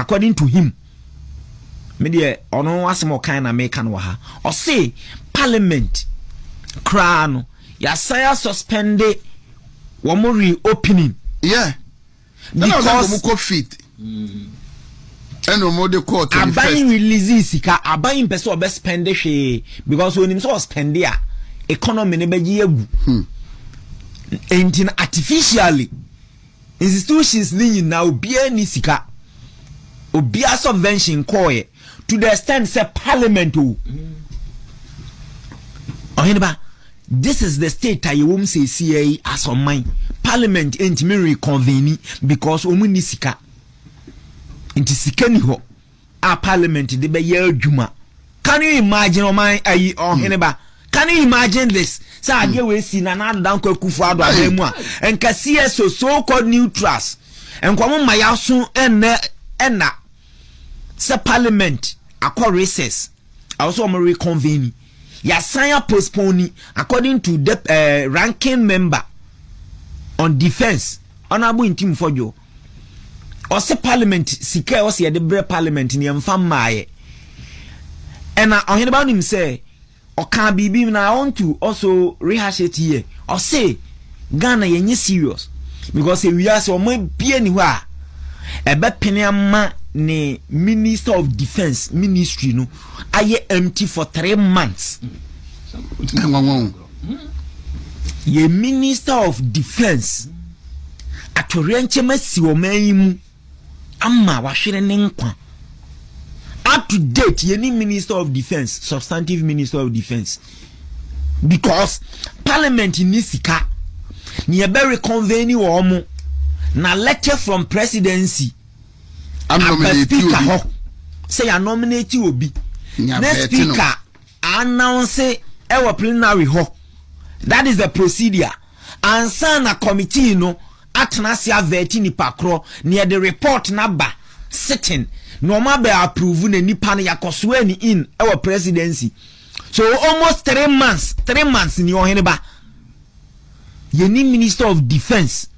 according to him. Media ono asemo kan na make no ha. Or say parliament crown ya say suspend one more reopening. Yeah. Because no fit. And no more the court. Abayin release sika, abayin person obe spend hwe because when him so spend there, economy ne beji egu. Entin artificially institutions ni na obia ni sika. Obia subvention koye to the extent say parliament o. Oheneba, this is the state I won't say CA as on mine. Parliament ain't me reconvene because omu ni sika. Inti sika ni ho. A parliament de be ye adwuma. Can you imagine on my ayi Oheneba? Can you imagine this? Say ade we si na na dan kwa kufu ado ademu a. Enka CSO so called neutrals. Enko mo mayaso enna say parliament akwa recess. Also mo reconvene. Ya sign postpone according to the ranking member on defense honorable intim fojo or say parliament sika or say the bre parliament ni emfa maaye and Oheneba him say or can be na want to also rehash it here or say Ghana yenye serious because we are so mo bia ni ho a ebe peniama ne minister of defense ministry no aye empty for 3 months. Ye minister of defense atorianche masi wo mayimu amma wahwere ne nkwa up to date ye ni minister of defense substantive minister of defense because parliament ni sika ni ebe reconvene wo mo na letter from presidency speaker say I nominate you obi next speaker announce our plenary ho. That is the procedure. And son a committee no atnasia veti ni pakro near the report number sitting no ma be approve na nipa na yakoswe ni in our presidency. So almost 3 months ni Oheneba. Ye ni minister of defense.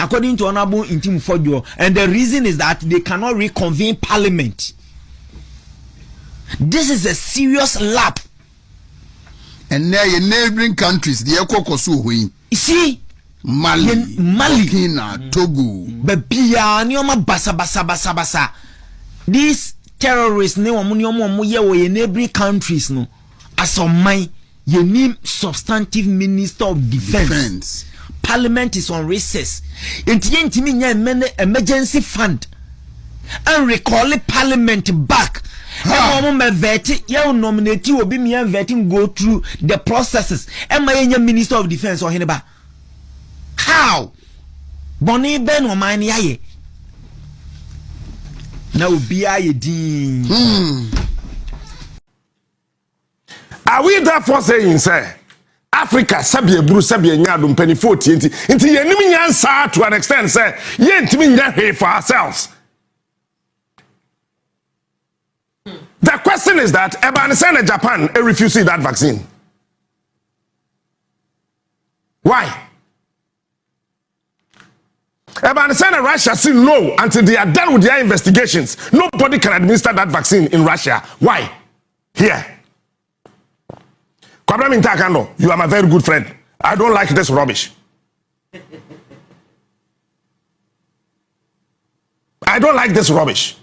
According to Honorable Intim Fojo, and the reason is that they cannot reconvene parliament. This is a serious lap. And now your neighboring countries, the Ekokosu win. You see, Mali, Burkina, Togo, Bebia, Nioma basa. These terrorists, no ye neighboring countries, no. As on my, you need substantive minister of defense. Parliament is on recess. Emergency fund and recall parliament back. Nominate you be me vetting go through the processes. Am I minister of defense or Oheneba? How? Bonnie Ben or mine yaye. Now be I dean. Are we therefore saying, sir? Africa sabie buru sabie nyadum penny 40 into ye nimi nyansa to an extent say ye ntimi nya hwe for ourselves. The question is that Eban Japan refusing that vaccine. Why? Eban Russia say no until they are done with their investigations. Nobody can administer that vaccine in Russia. Why? Here. You are my very good friend. I don't like this rubbish. I don't like this rubbish.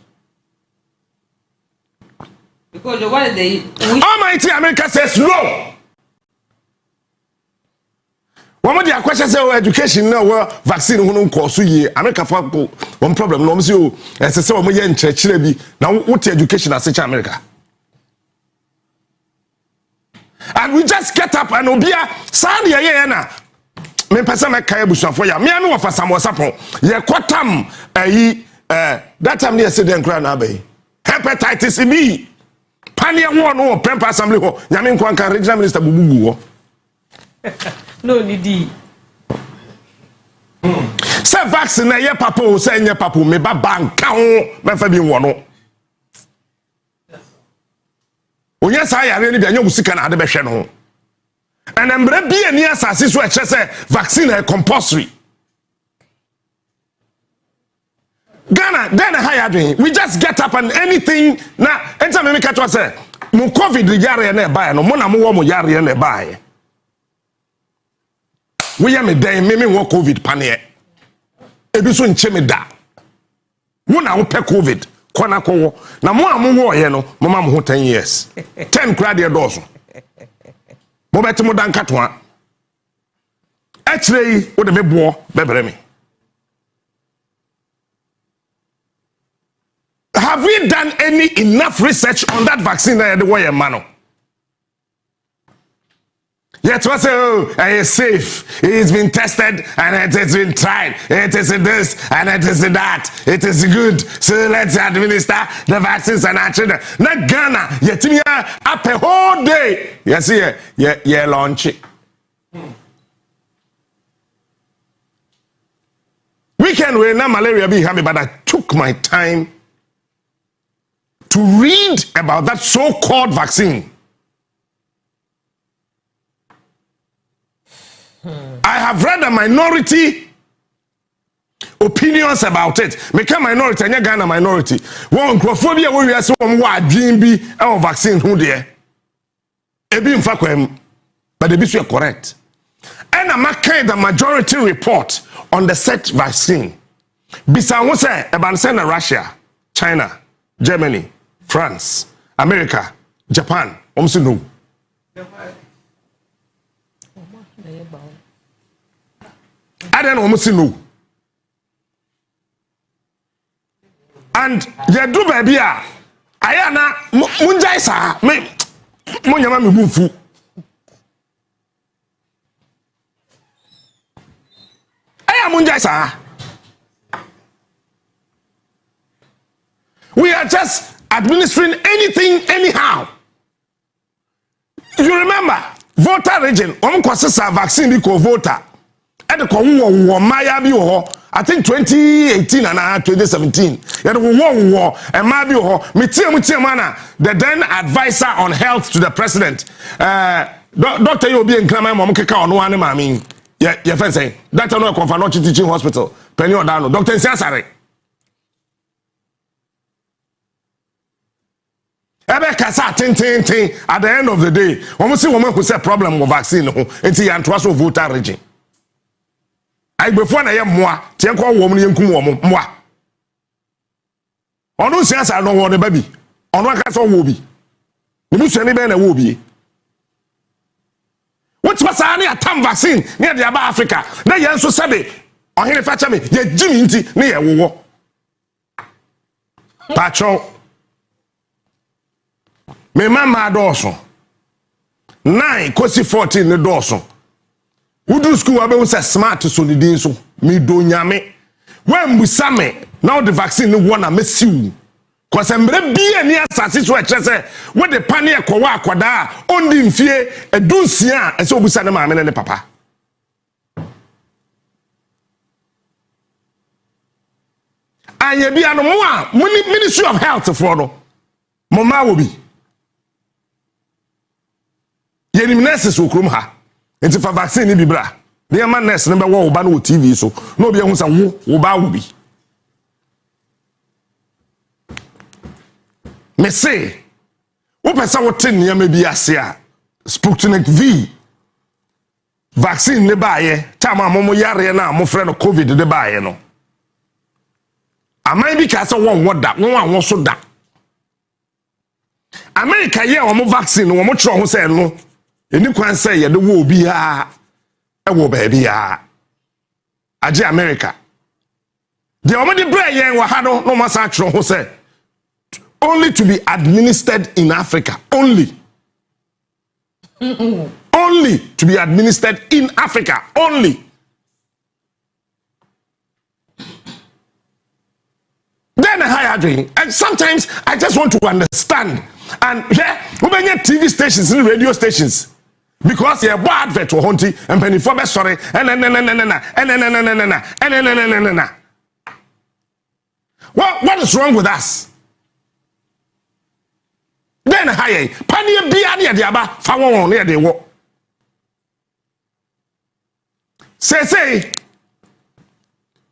Because what they Almighty America says no. One of the questions say education now vaccine who course ye America for one problem no say o say say we yen church bi na what education as America. And we just get up and obia sand ya na me pesa me kai busuafo ya me anu ofa samosapon ye kwatam that time near say den kra na be hepatitis B pania ho no pempa assembly ho nyame nkwan kan regional minister bububu ho no nidi say vaccine na ye papa o say nye papa me ba banka ho me fa bi wo no onya sa yare ni bia nya musika na ade behwe no and embre bia ni asase so e che say vaccine is compulsory Ghana, then how you doing? We just get up and anything. Now, anytime we catch us, mo COVID yare na buy no, mo na mo wo yare na buy. We ya me den me wo COVID panie. Ebi so nche me da. Mo na wo pe COVID kona ko na mo wo ye no, mo ma mo ho 10 years. 10 kra de dozo. Mo beti mo dan katoa. Actually, wo de me bo bebre me. Have we done enough research on that vaccine that the way man? Yet was it's safe. It's been tested and it has been tried. It is this and it is that. It is good. So let's administer the vaccines and our children. Not Ghana. Yet me up a whole day. Yes, yeah, launch it. Weekend we na malaria be happy, but I took my time to read about that so-called vaccine. I have read a minority opinions about it. Make a minority, and Ghana minority. One microphobia we are so dream be our vaccine who there. Ebi mfakwem, but the be correct. And I'm making the majority report on the set vaccine. Bisa who say about Russia, China, Germany, France, America, Japan, no. I don't almost know. And you do baby, I am Munjaisa, me Munyama Mufu. I am Munjaisa. We are just administering anything anyhow. You remember voter region kwasisa vaccine bi ko voter e de ko wo maya bi ho I think 2018 and 2017 e de wo e ma bi ho metie na the then advisor on health to the president Dr. Yobi Nkrama mom keka ono ane ma me ye fen say that no confirm no teaching hospital penny odano Dr. Nsiasare ebe kasa tin at the end of the day we see woman who say problem with vaccine ho enti ya ntwaso voter region ai before na ye moa tie ko wo mu yenkum wo moa onu siasa no wo ne baby onu aka so wo bi ni mu suani be na wo bi what was any atam vaccine near the aba Africa na ye nso sabe ohene facha me ye jimi nti ne ye wo pacho me mama doso 9 kosi 14 ne doso udu school abe say smart so ni din so me do nyame when busame now the vaccine ne wona mesiu cause emre bia ni asase so eche say we the pane ekowa akoda ondi mfie edunsia ese obusa ne maame ne papa anye bia no mo a Ministry of Health for no mo ma wo bi yenim nurses okrum ha enti fa vaccine ni bibra ne ma nurse ne be wo ba no TV so no bi ehun sa wo ba wo bi me say wo pesa wo tin ne ma bi ase a Sputnik V vaccine ne ba ye tama mo yare na mo frɛ no COVID de ba ye no aman bi ka se won woda won anwo so da America ye wo mo vaccine wo mo kyerɛ ho sɛ no eni kwan say ye de wo obi ha e wo ba bi ha age America de o mo de bra ye wa ha no no ma sa kyerɛ ho say only to be administered in Africa only only to be administered in Africa only then a higher dream and sometimes I just want to understand and yeah we be TV stations and radio stations because you're bad advert to hunting and penny for best sorry and what is wrong with us then higher pany bia near the aba fa won near the wo say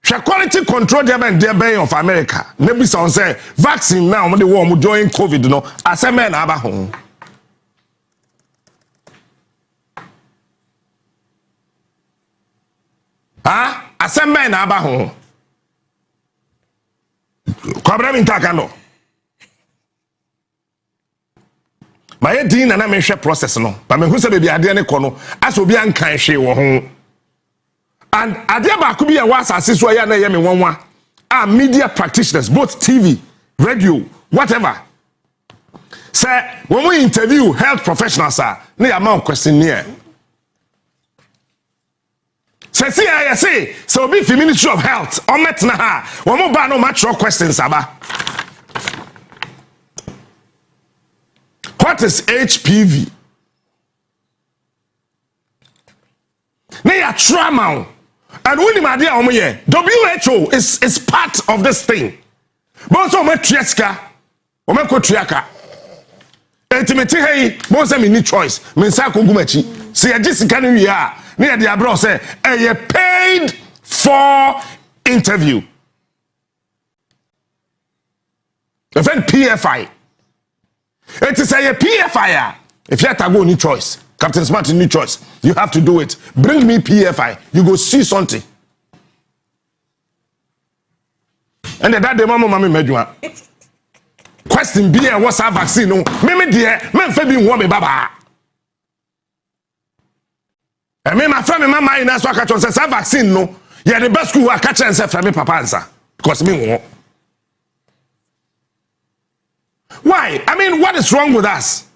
quality control there of America. Maybe some say vaccine now when they want during COVID no aseme na aba ho. Aseme na aba ho. Kwabra mi ntaka no. My din na me hwe process no. Ba me hu se be ade ne kono aso obi ankan hwe wo ho. And adia ba ku bi ya was asiso ya na ye me wonwa. Media practitioners, both TV, radio, whatever. Say when we interview health professionals na ya ma questionnaire. Say so be the Ministry of Health or met na ha. When mo ba no match questions aba. What is HPV? They are trauma. And when the idea WHO is part of this thing. But also triaska, triaka. Ultimately, hey, most of me need choice. Mensa kungumachi. See, I just can't hear. Near the abroad say, a paid for interview. Event PFI. It is a PFI. If you have to go, need choice. Captain Smart, new choice. You have to do it. Bring me PFI. You go see something. And that the mama medua. Question be a what's our vaccine? No, me dear, men febi nwo baba. And me my friend me mama ina so catch on say vaccine no. Yeah, the best school I catch and say from me papa answer. Because me won. Why? I mean, what is wrong with us?